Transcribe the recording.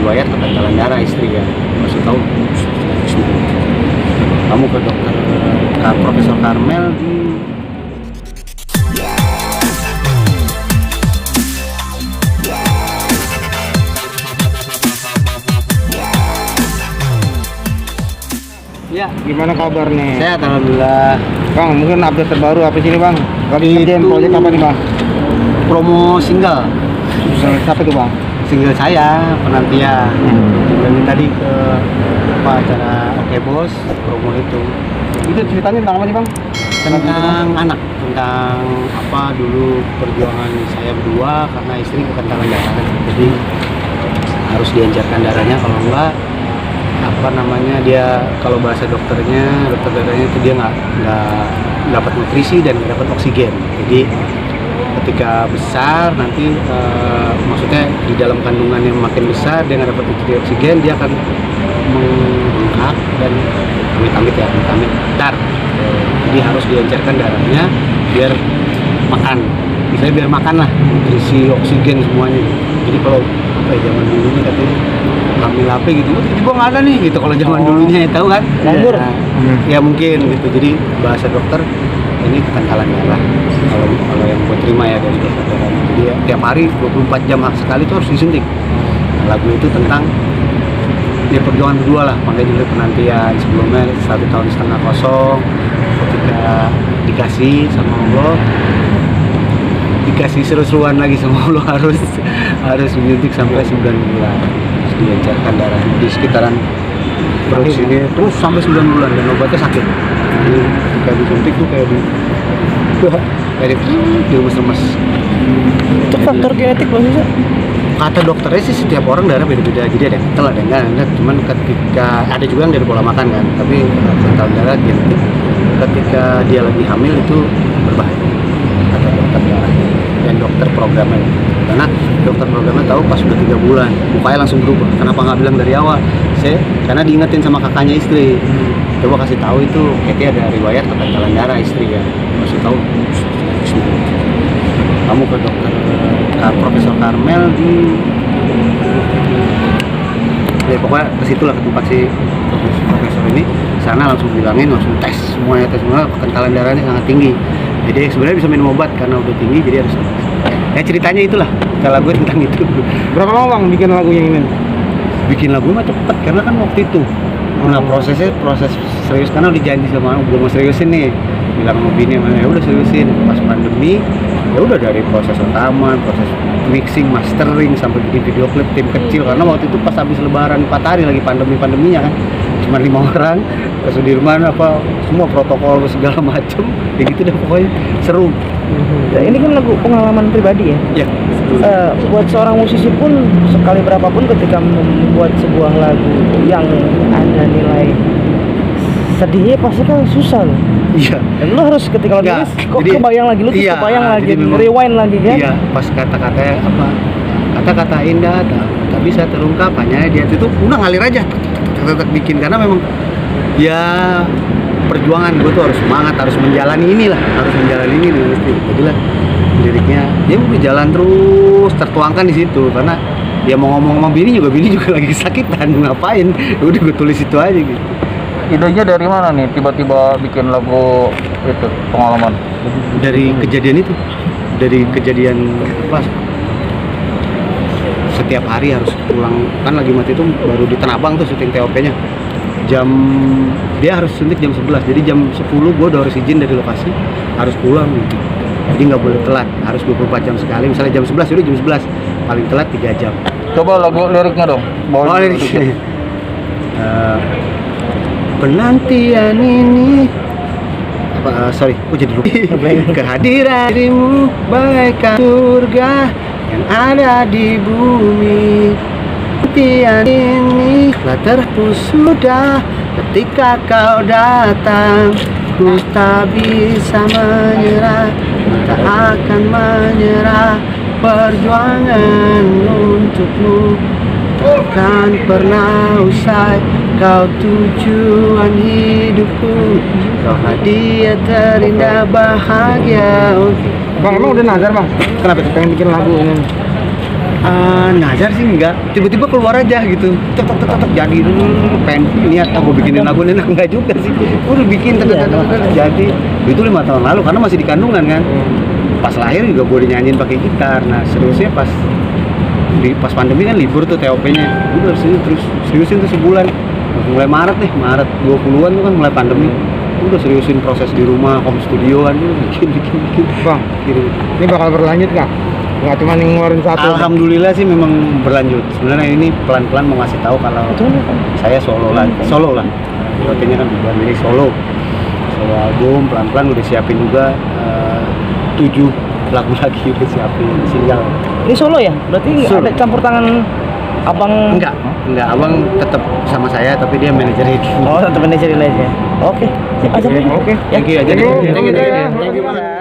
riwayat kekentalan darah istri ya. Masih tahu kamu ke dokter Profesor Karmel di Ya, gimana kabar nih? sehat alhamdulillah. Bang, mungkin update terbaru apa sih nih Bang? Lagi ngerjain Itu- proyek apa nih Bang? Promo single Siapa tuh Bang? single saya penantian. Jadi tadi ke acara Oke Bos promo itu Itu ceritanya tentang apa sih Bang? tentang anak, tentang apa dulu perjuangan saya berdua karena istri kekentalan darah kan. Jadi harus dianjarkan darahnya, kalau enggak apa namanya dia, kalau bahasa dokter darahnya itu dia nggak dapat nutrisi dan nggak dapat oksigen. Jadi ketika besar nanti maksudnya di dalam kandungan yang makin besar dia nggak dapat nutrisi oksigen, dia akan membengkak dan amit-amit dar. Jadi harus dianjarkan darahnya biar makan, misalnya biar makan lah nutrisi oksigen semuanya. Jadi kalau apa ya, zaman dulu nih katanya hamil apa gitu, tiba-tiba nggak ada nih gitu kalau zaman dulunya ya, tahu kan? Nganggur. Ya mungkin gitu. Jadi bahasa dokter ini kekentalan darah kalau yang gue terima ya dari dokter darah. Jadi ya, tiap hari 24 jam sekali itu harus disuntik. Lagu itu tentang ya perjuangan berdua lah, makanya dulu penantian. Sebelumnya 1,5 tahun kosong, ketika dikasih sama Allah, dikasih seru-seruan lagi sama Allah, harus menyuntik sampai 9 bulan, terus dilancarkan darahnya di sekitaran perut sini terus sampai 9 bulan dan obatnya sakit. Jadi ketika disuntik tuh kayak diremes-remes. Itu faktor genetik Bang sih? Kata dokternya sih setiap orang darah beda-beda, jadi ada yang kental, ada yang enggak. Cuman ketika ada juga yang dari pola makan kan, tapi kental darah genetik ketika dia lagi hamil itu berbahaya, kata dokter darah dan dokter programnya. Karena dokter programnya tahu pas udah 3 bulan mukanya langsung berubah. Kenapa nggak bilang dari awal? Karena diingetin sama kakaknya istri, coba kasih tahu itu Katie ada riwayat kekentalan darah istri ya. Masih tahu kamu ke dokter Profesor Karmel di ya pokoknya ke situ lah, ke tempat si profesor ini. Sana langsung bilangin, langsung tes semuanya, kekentalan darahnya sangat tinggi. Jadi sebenarnya bisa minum obat karena udah tinggi, jadi harus ya ceritanya itulah kalau gue tentang itu. Berapa lama Bang bikin lagunya ini? Bikin lagu mah cepet karena kan waktu itu proses serius karena udah janji sama gue mau seriusin nih, bilang sama bini ya udah seriusin. Pas pandemi ya udah dari proses rekaman, proses mixing, mastering sampai bikin video klip tim kecil, karena waktu itu pas habis lebaran 4 hari lagi pandeminya kan, cuma 5 orang ke Sudirman, apa semua protokol segala macem ya gitu deh, pokoknya seru. Ya, ini kan lagu pengalaman pribadi ya. Ya Buat seorang musisi pun sekali berapapun ketika membuat sebuah lagu yang ada nilai sedihnya pasti kan susah loh. iya Dan lu harus ketika lo Nggak, nulis kok jadi- kebayang lagi, lu tuh iya, kebayang lagi, jadi memang- rewind lagi kan. iya pas kata-katanya apa, kata-kata indah tak bisa terungkap, hanya dia itu udah ngalir aja tetap bikin, karena memang ya perjuangan gue tuh harus semangat, harus menjalani ini mesti. Jadilah liriknya dia mau jalan terus tertuangkan di situ, karena dia mau ngomong sama bini juga lagi kesakitan, ngapain udah gue tulis itu aja gitu. Idenya dari mana nih tiba-tiba bikin lagu itu pengalaman? Dari kejadian itu, dari kejadian pas setiap hari harus pulang kan, lagi mati itu baru di Tanah Abang tuh syuting TOP-nya, dia harus suntik jam 11, jadi jam 10 gue udah harus izin dari lokasi, harus pulang gitu. Jadi nggak boleh telat, harus 24 jam sekali. Misalnya jam 11 udah jam 11, paling telat 3 jam. Coba lagu liriknya dong. Oh, liriknya. Penantian ini sorry, aku jadi lupa. Kehadiran dirimu bagaikan surga yang ada di bumi. Penantian ini telah terhapus sudah ketika kau datang. Ku tak bisa menyerah, tak akan menyerah. Perjuangan untukmu takkan pernah usai. Kau tujuan hidupku, kau hadiah terindah bahagia. Bang, emang udah nazar Bang? Kenapa tuh? Pengen bikin lagu ini. Nazar sih enggak, tiba-tiba keluar aja gitu, tek jadi pengen niat aku bikinin lagu enak enggak juga sih, udah bikin jadi itu 5 tahun lalu karena masih di kandungan kan, pas lahir juga gue dinyanyiin pakai gitar. Nah seriusnya pas pandemi kan libur tuh TOP-nya, udah terus seriusin tuh sebulan, mulai Maret 20-an tuh kan mulai pandemi, udah seriusin proses di rumah, home studio kan, bikin. Bang, ini bakal berlanjut nggak cuma ngeluarin satu? Alhamdulillah sih memang berlanjut. Sebenarnya ini pelan-pelan mau ngasih tahu kalau saya solo lah. Artinya kan bukan ini solo album, pelan-pelan udah siapin juga 7 lagu lagi udah siapin single. Ini solo ya? Berarti nggak ada campur tangan abang? Enggak, abang tetap sama saya tapi dia manajerin. Oh, tetap manajerin aja. Oke, sip aja. Oke, thank you aja. Thank you.